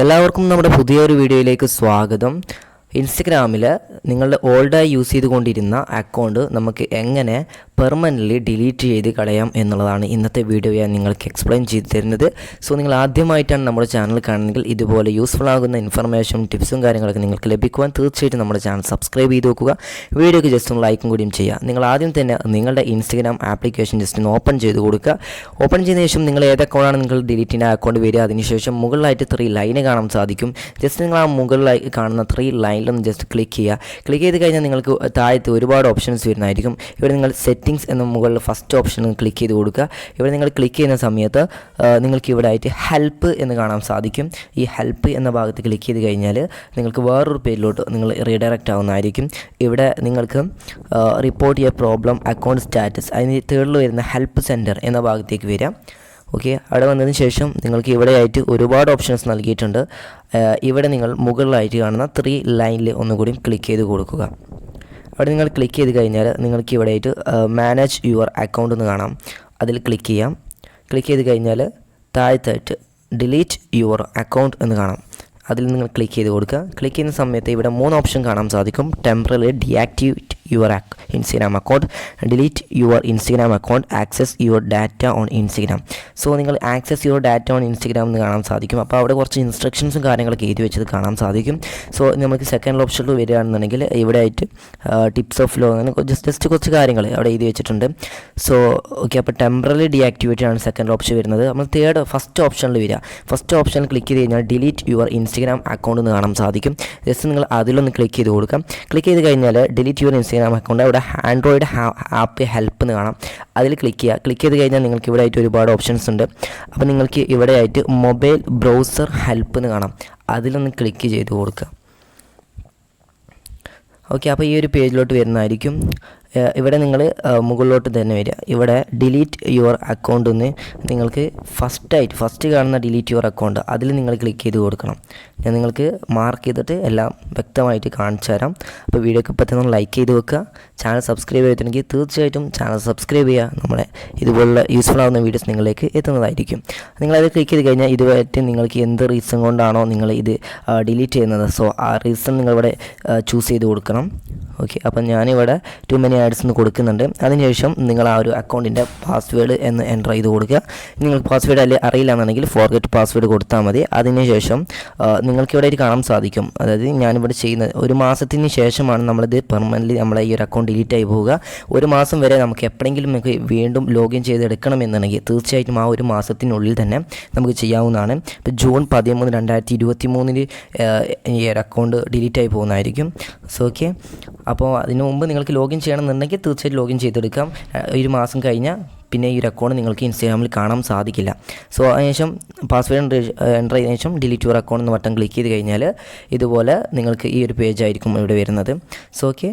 എല്ലാവർക്കും നമ്മുടെ പുതിയൊരു വീഡിയോയിലേക്ക് സ്വാഗതം. ഇൻസ്റ്റഗ്രാമിൽ നിങ്ങളുടെ ഓൾഡായി യൂസ് ചെയ്തുകൊണ്ടിരുന്ന അക്കൗണ്ട് നമുക്ക് എങ്ങനെ പെർമനൻ്റ്ലി ഡിലീറ്റ് ചെയ്ത് കളയാം എന്നുള്ളതാണ് ഇന്നത്തെ വീഡിയോ ഞാൻ നിങ്ങൾക്ക് എക്സ്പ്ലെയിൻ ചെയ്ത് തരുന്നത്. സോ നിങ്ങൾ ആദ്യമായിട്ടാണ് നമ്മുടെ ചാനൽ കാണുന്നതെങ്കിൽ ഇതുപോലെ യൂസ്ഫുൾ ആകുന്ന ഇൻഫർമേഷനും ടിപ്സും കാര്യങ്ങളൊക്കെ നിങ്ങൾക്ക് ലഭിക്കുവാൻ തീർച്ചയായിട്ടും നമ്മുടെ ചാനൽ സബ്സ്ക്രൈബ് ചെയ്ത് നോക്കുക. വീഡിയോക്ക് ജസ്റ്റ് ഒന്ന് ലൈക്കും കൂടിയും ചെയ്യുക. നിങ്ങൾ ആദ്യം തന്നെ നിങ്ങളുടെ ഇൻസ്റ്റഗ്രാം ആപ്ലിക്കേഷൻ ജസ്റ്റ് ഒന്ന് ഓപ്പൺ ചെയ്ത് കൊടുക്കുക. ഓപ്പൺ ചെയ്തതിനു ശേഷം നിങ്ങൾ ഏത് അക്കൗണ്ടാണ് നിങ്ങൾ ഡിലീറ്റ് ചെയ്യുന്ന അക്കൗണ്ട് വരിക. അതിനുശേഷം മുകളിലായിട്ട് 3 ലൈന് കാണാൻ സാധിക്കും. ജസ്റ്റ് നിങ്ങൾ ആ മുകളിലായി കാണുന്ന 3 ലൈനിലൊന്ന് ജസ്റ്റ് ക്ലിക്ക് ചെയ്യുക. ക്ലിക്ക് ചെയ്ത് കഴിഞ്ഞാൽ നിങ്ങൾക്ക് താഴത്ത് ഒരുപാട് ഓപ്ഷൻസ് വരുന്നതായിരിക്കും. ഇവിടെ നിങ്ങൾ സെറ്റിംഗ്സ് എന്ന മുകളിൽ ഫസ്റ്റ് ഓപ്ഷൻ ക്ലിക്ക് ചെയ്ത് കൊടുക്കുക. ഇവിടെ നിങ്ങൾ ക്ലിക്ക് ചെയ്യുന്ന സമയത്ത് നിങ്ങൾക്ക് ഇവിടെ ആയിട്ട് ഹെൽപ്പ് എന്ന് കാണാൻ സാധിക്കും. ഈ ഹെൽപ്പ് എന്ന ഭാഗത്ത് ക്ലിക്ക് ചെയ്ത് കഴിഞ്ഞാൽ നിങ്ങൾക്ക് വേറൊരു പേജിലോട്ട് നിങ്ങൾ റീഡയറക്റ്റ് ആവുന്നതായിരിക്കും. ഇവിടെ നിങ്ങൾക്ക് റിപ്പോർട്ട് ചെയ്യുക പ്രോബ്ലം അക്കൗണ്ട് സ്റ്റാറ്റസ് അതിന് തേർഡിൽ വരുന്ന ഹെൽപ്പ് സെൻറ്റർ എന്ന ഭാഗത്തേക്ക് വരാം. ഓക്കെ, അവിടെ വന്നതിന് ശേഷം നിങ്ങൾക്ക് ഇവിടെയായിട്ട് ഒരുപാട് ഓപ്ഷൻസ് നൽകിയിട്ടുണ്ട്. ഇവിടെ നിങ്ങൾ മുകളിലായിട്ട് കാണുന്ന 3 ലൈനിൽ ഒന്നുകൂടി ക്ലിക്ക് ചെയ്ത് കൊടുക്കുക. അവിടെ നിങ്ങൾ ക്ലിക്ക് ചെയ്ത് കഴിഞ്ഞാൽ നിങ്ങൾക്ക് ഇവിടെയായിട്ട് മാനേജ് യുവർ അക്കൗണ്ട് എന്ന് കാണാം. അതിൽ ക്ലിക്ക് ചെയ്യാം. ക്ലിക്ക് ചെയ്ത് കഴിഞ്ഞാൽ താഴത്തായിട്ട് ഡിലീറ്റ് യുവർ അക്കൗണ്ട് എന്ന് കാണാം. അതിൽ നിങ്ങൾ ക്ലിക്ക് ചെയ്ത് കൊടുക്കുക. ക്ലിക്ക് ചെയ്യുന്ന സമയത്ത് ഇവിടെ 3 ഓപ്ഷൻ കാണാൻ സാധിക്കും. Temporary deactivate your Instagram account, delete your Instagram account, access your data on Instagram. So നിങ്ങൾ access your data on Instagram എന്ന് കാണാൻ സാധിക്കും. അപ്പോൾ അവിടെ കുറച്ച് ഇൻസ്ട്രക്ഷൻസും കാര്യങ്ങളൊക്കെ എഴുതി വെച്ചത് കാണാൻ സാധിക്കും. സോ നമുക്ക് സെക്കൻഡ് ഓപ്ഷനിൽ വരികയാണെന്നുണ്ടെങ്കിൽ ഇവിടെ ആയിട്ട് ടിപ്സ് ഓഫ് ലോ അങ്ങനെ ജസ്റ്റ് കുറച്ച് കാര്യങ്ങൾ അവിടെ എഴുതി വെച്ചിട്ടുണ്ട്. സോ ഓക്കെ, അപ്പോൾ ടെമ്പററി ഡീആക്ടിവേറ്റ് ആണ് സെക്കൻഡ് ഓപ്ഷൻ വരുന്നത്. നമ്മൾ ഫസ്റ്റ് ഓപ്ഷനിൽ വരിക. ഫസ്റ്റ് ഓപ്ഷനിൽ ക്ലിക്ക് ചെയ്ത് കഴിഞ്ഞാൽ ഡിലീറ്റ് യുവർ ഇൻസ്റ്റഗ്രാം അക്കൗണ്ട് എന്ന് കാണാൻ സാധിക്കും. ജസ്റ്റ് നിങ്ങൾ അതിലൊന്ന് ക്ലിക്ക് ചെയ്ത് കൊടുക്കാം. ക്ലിക്ക് ചെയ്ത് കഴിഞ്ഞാൽ ഡിലീറ്റ് യുവർ ഇൻസ്റ്റഗ്രാം അക്കൗണ്ട് അവിടെ ആൻഡ്രോയിഡ് ആപ്പ് ഹെൽപ്പ് എന്ന് കാണാം. അതിൽ ക്ലിക്ക് ചെയ്യുക. ക്ലിക്ക് ചെയ്ത് കഴിഞ്ഞാൽ നിങ്ങൾക്ക് ഇവിടെ ആയിട്ട് ഒരുപാട് ഓപ്ഷൻസ് ഉണ്ട്. അപ്പോൾ നിങ്ങൾക്ക് ഇവിടെ ആയിട്ട് മൊബൈൽ ബ്രൗസർ ഹെൽപ്പ് എന്ന് കാണാം. അതിലൊന്ന് ക്ലിക്ക് ചെയ്ത് കൊടുക്കുക. ഓക്കെ, അപ്പോൾ ഈ ഒരു പേജിലോട്ട് വരുന്നതായിരിക്കും. ഇവിടെ നിങ്ങൾ മുകളിലോട്ട് തന്നെ വരിക. ഇവിടെ ഡിലീറ്റ് യുവർ അക്കൗണ്ട് എന്ന് നിങ്ങൾക്ക് ഫസ്റ്റ് കാണുന്ന ഡിലീറ്റ് യുവർ അക്കൗണ്ട് അതിൽ നിങ്ങൾ ക്ലിക്ക് ചെയ്ത് കൊടുക്കണം. ഞാൻ നിങ്ങൾക്ക് മാർക്ക് ചെയ്തിട്ട് എല്ലാം വ്യക്തമായിട്ട് കാണിച്ചു തരാം. അപ്പോൾ വീഡിയോക്ക് പറ്റുന്ന ലൈക്ക് ചെയ്ത് വെക്കുക. ചാനൽ സബ്സ്ക്രൈബ് ചെയ്തിട്ടുണ്ടെങ്കിൽ തീർച്ചയായിട്ടും ചാനൽ സബ്സ്ക്രൈബ് ചെയ്യുക. നമ്മളെ ഇതുപോലുള്ള യൂസ്ഫുൾ ആവുന്ന വീഡിയോസ് നിങ്ങളിലേക്ക് എത്തുന്നതായിരിക്കും. നിങ്ങളത് ക്ലിക്ക് ചെയ്ത് കഴിഞ്ഞാൽ ഇതുവരെ നിങ്ങൾക്ക് എന്ത് റീസൺ കൊണ്ടാണോ നിങ്ങൾ ഇത് ഡിലീറ്റ് ചെയ്യുന്നത്, സോ ആ റീസൺ നിങ്ങളിവിടെ ചൂസ് ചെയ്ത് കൊടുക്കണം. ഓക്കെ, അപ്പം ഞാനിവിടെ ടു മെനി ആഡ്സ് എന്ന് കൊടുക്കുന്നുണ്ട്. അതിനുശേഷം നിങ്ങൾ ആ ഒരു അക്കൗണ്ടിൻ്റെ പാസ്വേഡ് എന്ന് എൻ്റർ ചെയ്ത് കൊടുക്കുക. നിങ്ങൾക്ക് പാസ്വേഡ് അറിയില്ല എന്നുണ്ടെങ്കിൽ ഫോർഗെറ്റ് പാസ്വേഡ് കൊടുത്താൽ മതി. അതിനുശേഷം നിങ്ങൾക്ക് ഇവിടെ കാണാൻ സാധിക്കും. അതായത് ഞാനിവിടെ ചെയ്യുന്നത് 1 മാസത്തിന് ശേഷമാണ് നമ്മളിത് പെർമനൻ്റ്ലി നമ്മളെ ഈ ഒരു അക്കൗണ്ട് ഡിലീറ്റ് ആയി പോവുക. 1 മാസം വരെ നമുക്ക് എപ്പോഴെങ്കിലും നമുക്ക് വീണ്ടും ലോഗിൻ ചെയ്തെടുക്കണമെന്നുണ്ടെങ്കിൽ തീർച്ചയായിട്ടും ആ 1 മാസത്തിനുള്ളിൽ തന്നെ നമുക്ക് ചെയ്യാവുന്നതാണ്. ഇപ്പോൾ ജൂൺ 13, 2023 ഈ ഒരു അക്കൗണ്ട് ഡിലീറ്റ് ആയി പോകുന്നതായിരിക്കും. സോ ഓക്കെ, അപ്പോൾ അതിന് മുമ്പ് നിങ്ങൾക്ക് ലോഗിൻ ചെയ്യണമെന്നുണ്ടെങ്കിൽ തീർച്ചയായിട്ടും ലോഗിൻ ചെയ്തെടുക്കാം. 1 മാസം കഴിഞ്ഞാൽ പിന്നെ ഈ ഒരു അക്കൗണ്ട് നിങ്ങൾക്ക് ഇൻസ്റ്റാഗ്രാമിൽ കാണാൻ സാധിക്കില്ല. സോ അതിനുശേഷം പാസ്വേഡ് എൻ്റർ ചെയ്തതിനു ശേഷം ഡിലീറ്റ് യുവർ അക്കൗണ്ട് എന്ന് ബട്ടൺ ക്ലിക്ക് ചെയ്ത് കഴിഞ്ഞാൽ ഇതുപോലെ നിങ്ങൾക്ക് ഈ ഒരു പേജ് ആയിരിക്കും ഇവിടെ വരുന്നത്. സോ ഓക്കെ,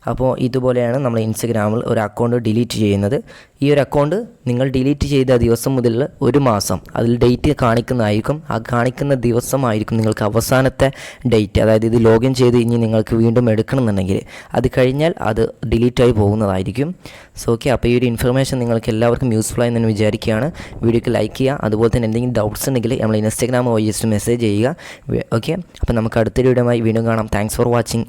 അപ്പോൾ ഇതുപോലെയാണ് നമ്മൾ ഇൻസ്റ്റഗ്രാമിൽ ഒരു അക്കൗണ്ട് ഡിലീറ്റ് ചെയ്യുന്നത്. ഈ ഒരു അക്കൗണ്ട് നിങ്ങൾ ഡിലീറ്റ് ചെയ്ത ദിവസം മുതൽ 1 മാസം അതിൽ ഡേറ്റ് കാണിക്കുന്നതായിരിക്കും. ആ കാണിക്കുന്ന ദിവസമായിരിക്കും നിങ്ങൾക്ക് അവസാനത്തെ ഡേറ്റ്. അതായത് ഇത് ലോഗിൻ ചെയ്ത് ഇനി നിങ്ങൾക്ക് വീണ്ടും എടുക്കണമെന്നുണ്ടെങ്കിൽ അത് കഴിഞ്ഞാൽ അത് ഡിലീറ്റായി പോകുന്നതായിരിക്കും. സോ ഓക്കെ, അപ്പോൾ ഈ ഒരു ഇൻഫർമേഷൻ നിങ്ങൾക്ക് എല്ലാവർക്കും യൂസ്ഫുൾ ആയി എന്ന് വിചാരിക്കുകയാണ്. വീഡിയോക്ക് ലൈക്ക് ചെയ്യുക. അതുപോലെ തന്നെ എന്തെങ്കിലും ഡൗട്ട്സ് ഉണ്ടെങ്കിൽ നമ്മൾ ഇൻസ്റ്റാഗ്രാം വഴി ജസ്റ്റ് മെസ്സേജ് ചെയ്യുക. ഓക്കെ, അപ്പോൾ നമുക്ക് അടുത്തൊരു വീഡിയോയുമായി വീണ്ടും കാണാം. Thanks for watching.